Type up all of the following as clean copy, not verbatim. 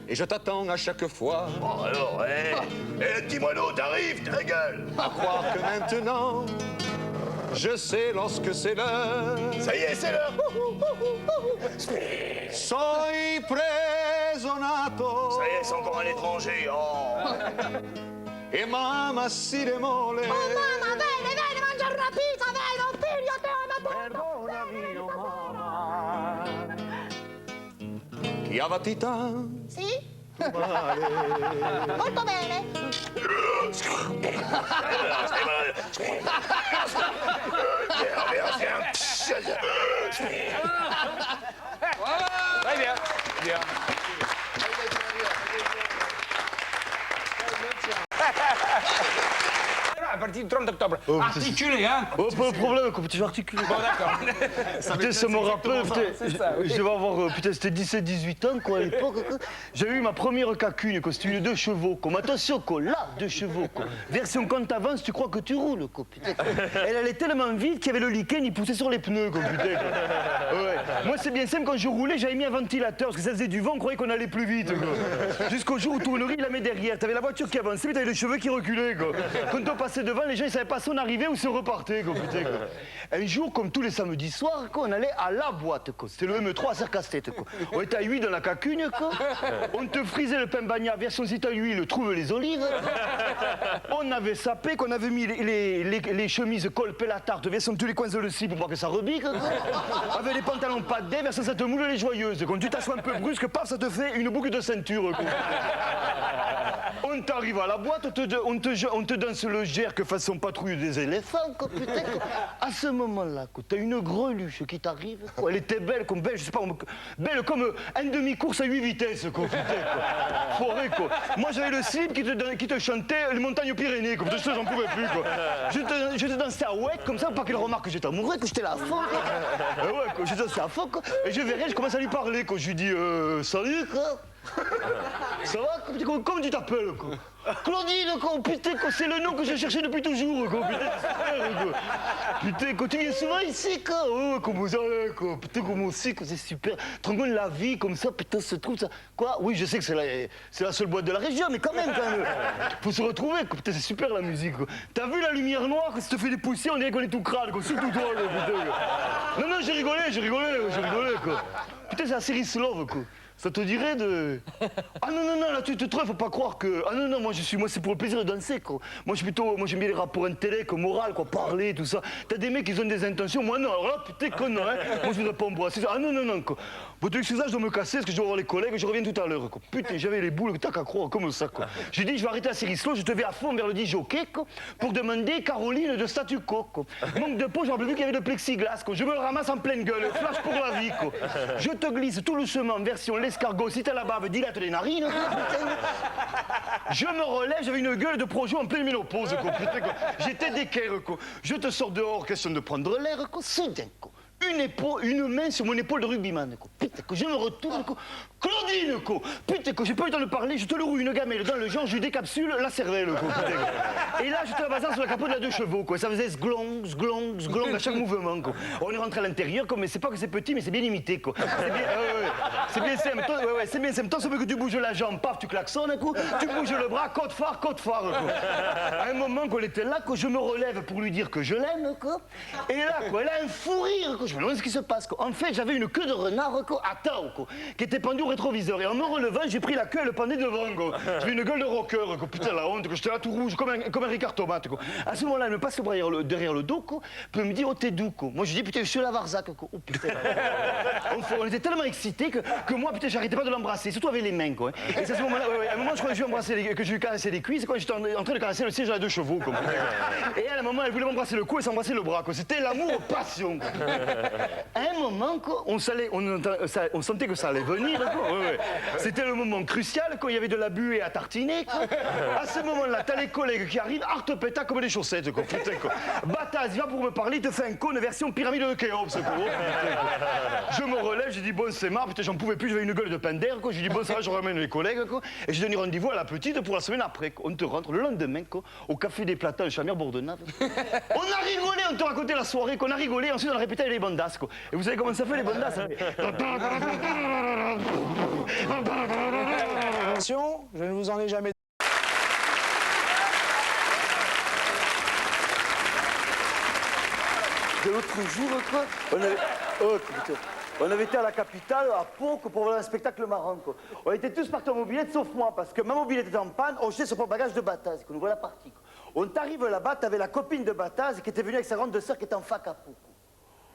Et je t'attends à chaque fois. Bon alors, le petit moineau, t'arrives, ta gueule. À croire que maintenant, je sais lorsque c'est l'heure. Ça y est, c'est l'heure. Soy presonato. Ça y est, c'est encore un étranger. Oh. E mamma si demole. Oh mamma, vieni, mangia una pizza, vieni, oh figlio, te amo. Perdonami, oh mamma. Chi ha vatità? Sì? Male. Molto bene. Très bien. Bien. À partir du 30 octobre. Articulé, hein? Oh, pas de problème, quand je vais articuler. Bon, d'accord. Putain, ça me rappelle, je devais avoir, putain, c'était 17-18 ans, quoi, à l'époque. J'avais eu ma première cacune, quoi, c'était une 2 chevaux, quoi. Mais attention, quoi, là, 2 chevaux, quoi. Version quand t'avances, tu crois que tu roules, quoi, putain. Elle allait tellement vite qu'il y avait le lichen, il poussait sur les pneus, quoi, putain. Quoi. Ouais. Moi, c'est bien simple, quand je roulais, j'avais mis un ventilateur, parce que ça faisait du vent, on croyait qu'on allait plus vite, quoi. Jusqu'au jour où Tournerie la met derrière. T'avais la voiture qui avançait, mais t'avais les cheveux qui reculaient, quoi. Quand on passait devant, les gens, ils savaient pas si on arrivait ou si on repartait, quoi, putain, quoi. Un jour, comme tous les samedis soirs, quoi, on allait à la boîte, quoi. C'était le M3 à Serre-Casse-Tête, quoi. On était à 8 dans la cacune, quoi. On te frisait le pain bagnat version site à huile, trouve les olives. On avait sapé, qu'on avait mis les chemises col la tarte version tous les coins de le slip pour pas que ça rebique, quoi. Avec les pantalons pas de version ça te moule les joyeuses. Quand tu t'assois un peu brusque, paf, ça te fait une boucle de ceinture, quoi. On t'arrive à la boîte, on te danse le jerk façon patrouille des éléphants, quoi, putain, quoi. À ce moment-là, quoi, t'as une greluche qui t'arrive, quoi. Elle était belle comme belle, je sais pas, belle comme un demi-course à 8 vitesses, quoi, putain, quoi. Forêt, quoi. Moi, j'avais le slip qui te chantait les montagnes Pyrénées, quoi. Putain, j'en pouvais plus, quoi. Je te dansais à ouette, comme ça, pour pas qu'elle remarque que j'étais amoureux, que j'étais là à fond, quoi. Ouais, quoi, je dansais à fond, quoi. Et je verrai, je commence à lui parler, quoi. Je lui dis, salut, quoi. Ça va, comment tu t'appelles, quoi? Claudine, quoi, putain, quoi, c'est le nom que j'ai cherché depuis toujours, quoi, putain, super, quoi. Putain, quoi, tu viens souvent ici, quoi, oh, comment ça, quoi, putain, comment aussi, quoi, c'est super. Tu te rends compte, la vie, comme ça, putain, se trouve, ça, quoi, oui, je sais que c'est la seule boîte de la région, mais quand même, faut se retrouver, quoi, putain, c'est super, la musique, quoi. T'as vu la lumière noire, ça te fait des poussières, on dirait qu'on est tout crade, quoi, surtout toi, quoi, putain, quoi. Non, j'ai rigolé, quoi. Putain, c'est la série Slove, quoi. Ça te dirait de... Ah non, là tu te trouves, faut pas croire que... Ah non, moi c'est pour le plaisir de danser, quoi. Moi j'aime bien les rapports intellect, moral, quoi, parler, tout ça. T'as des mecs qui ont des intentions, moi non, alors là, putain, conne, hein. Moi je voudrais pas embrasser ça. Ah non, quoi. Bon, tu sais ça, je dois me casser, parce que je dois voir les collègues, je reviens tout à l'heure, quoi. Putain, j'avais les boules, t'as qu'à croire, comme ça, quoi. J'ai dit, je vais arrêter la série slow, je te vais à fond vers le disjockey, quoi, pour demander Caroline de statu quo, quoi. Manque de peau, j'en rappelle plus qu'il y avait de plexiglas, quoi. Je me le ramasse en pleine gueule, flash pour la vie, quoi. Je te glisse tout doucement, version l'escargot, si t'as la bave, dilate les narines, quoi. Je me relève, j'avais une gueule de projo en pleine ménopause, quoi. Putain, quoi. J'étais d'équerre, quoi. Je te sors dehors, question de prendre l'air, quoi. Soudain, quoi. Une main sur mon épaule de rugbyman, quoi. Putain, quoi. Je me retourne, quoi. Claudine, quoi. Putain, quoi. J'ai pas eu le temps de parler, je te le roule une gamelle dans le genre, je lui décapsule la cervelle, quoi. Putain, quoi. Et là, je te la basant sur la capote de la 2 chevaux, quoi. Ça faisait sglong à chaque mouvement, quoi. On est rentré à l'intérieur, quoi, mais c'est pas que c'est petit, mais c'est bien imité, quoi. C'est bien simple. Ouais, c'est bien simple. Tant que tu bouges la jambe, paf, tu klaxonnes, quoi. Tu bouges le bras, côte phare, quoi. À un moment qu'on était là, quoi, je me relève pour lui dire que je l'aime, quoi. Et là, quoi, elle a un fou rire, quoi. Je me demande ce qui se passe, quoi. En fait, j'avais une queue de renard, quoi, à Tao, quoi, qui était pendue au rétroviseur. Et en me relevant, j'ai pris la queue et le pendait devant, quoi. J'avais une gueule de rocker, quoi. Putain, la honte, quoi. J'étais là tout rouge, comme un Ricard Tomate, quoi. À ce moment-là, elle me passe le bras derrière le dos, quoi. Puis elle me dit, oh, t'es doux, quoi. Moi, je dis, putain, je suis la Varzac, quoi. Oh, putain. On était tellement excités que moi, putain, j'arrêtais pas de l'embrasser, surtout avec les mains, quoi. Et c'est à ce moment-là, à un moment, je crois que je lui embrasser que je lui caressais les cuisses, quoi. J'étais en train de caresser le siège à 2 chevaux, quoi. Et à un moment, elle voulait m'embrasser le cou et s'embrasser le bras, quoi. C'était l'amour passion, quoi. À un moment, quoi, on sentait que ça allait venir, quoi. Ouais. C'était le moment crucial, quand il y avait de la buée à tartiner, quoi. À ce moment-là, t'as les collègues qui arrivent, arte-péta comme des chaussettes, quoi. Putain, quoi. Bataille, viens pour me parler, il te fait un cône version pyramide de Khéops, quoi. Oh, putain, quoi. Je me relève, j'ai dit, bon, c'est marre, putain, j'en pouvais plus, j'avais une gueule de pain d'air, quoi. J'ai dit, bon, ça va, je ramène les collègues, quoi. Et j'ai donné rendez-vous à la petite pour la semaine après, quoi. On te rentre le lendemain, quoi, au café des Platins, le Chamère Bordenave. On a rigolé, on te racontait la soirée, qu'on a rigolé, ensuite on a répété les bandas, quoi. Et vous savez comment ça fait, les bandas, hein. Attention, je ne vous en ai jamais... De l'autre jour, quoi, on avait été à la capitale, à Pau, pour voir un spectacle marrant, quoi. On était tous partis en mobilette, sauf moi, parce que ma mobilette était en panne, on jetait sur mon bagage de Bataz, qu'on nous voit la partie, quoi. On t'arrive là-bas, t'avais la copine de Bataz qui était venue avec sa grande sœur qui était en fac à Pau, quoi.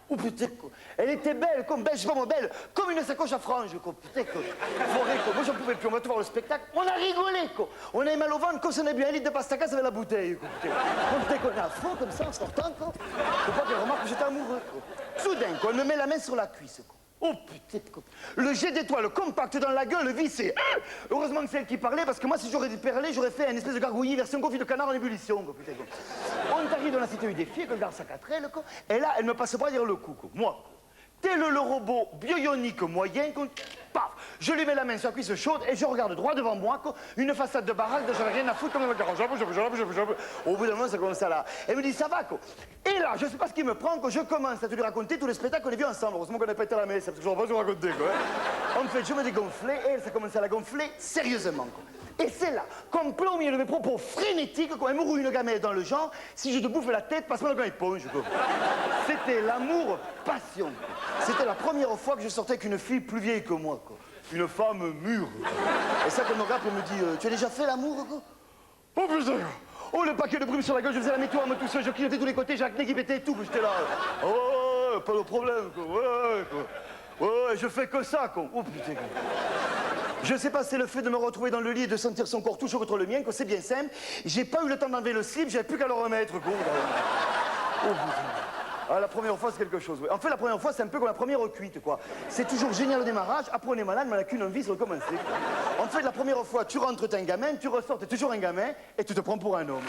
Oh putain, quoi. Elle était belle, comme belle, je sais pas moi, belle, comme une sacoche à franges, quoi. Putain, quoi. Forêt, quoi. Moi, j'en pouvais plus. On va te voir le spectacle. On a rigolé, quoi. On avait mal au ventre, qu'on s'en est bu un litre de pastacas avec la bouteille, quoi. Putain, qu'on est à fond, comme ça, en sortant, quoi. Faut pas qu'elle remarque que j'étais amoureux, quoi. Soudain, quoi, elle me met la main sur la cuisse, quoi. Oh putain, quoi. Le jet d'étoile compact dans la gueule, vissé. Heureusement que c'est elle qui parlait, parce que moi, si j'aurais parlé, j'aurais fait une espèce de gargouillis version confit de canard en ébullition, quoi. Putain, quoi. On arrive dans la cité des filles, avec le garde sa 4L, quoi. Et là, elle me passe pas à dire le coup, quoi. Moi, tel le robot bioionique moyen, quoi. Paf, je lui mets la main sur la cuisse chaude et je regarde droit devant moi, quoi, une façade de baraque dont j'avais rien à foutre comme un garage. Au bout d'un moment, ça commence à là. Elle me dit, ça va, quoi. Et là, je sais pas ce qui me prend, quoi. Je commence à te lui raconter tous les spectacles qu'on a vus ensemble. Heureusement qu'on n'a pas été à la messe, parce que je ne pas vous raconter, quoi. En fait, je me dégonflais et elle, ça commençait à la gonfler sérieusement, quoi. Et c'est là, comme plein au milieu de mes propos frénétiques, quand elle me roule une gamelle dans le genre, si je te bouffe la tête, passe-moi le éponge, quoi. C'était l'amour passion. C'était la première fois que je sortais avec une fille plus vieille que moi, quoi. Une femme mûre. Et ça, quand on me regarde, elle me dit, tu as déjà fait l'amour, quoi? Oh putain! Oh, le paquet de brume sur la gueule, je faisais la météo, moi tout seul, je clignotais de tous les côtés, j'ai l'acné qui pétait et tout, j'étais là. Oh, pas de problème, quoi. Ouais, quoi. Ouais, je fais que ça, quoi. Oh putain, quoi. Je sais pas, c'est le fait de me retrouver dans le lit et de sentir son corps toucher contre le mien, que c'est bien simple. J'ai pas eu le temps d'enlever le slip, j'avais plus qu'à le remettre, quoi. Oh putain. Ah, la première fois, c'est quelque chose, oui. En fait, la première fois, c'est un peu comme la première cuite, quoi. C'est toujours génial au démarrage, après on est malade, mais on n'a qu'une envie, c'est recommencer, quoi. En fait, la première fois, tu rentres, t'es un gamin, tu ressors, t'es toujours un gamin, et tu te prends pour un homme.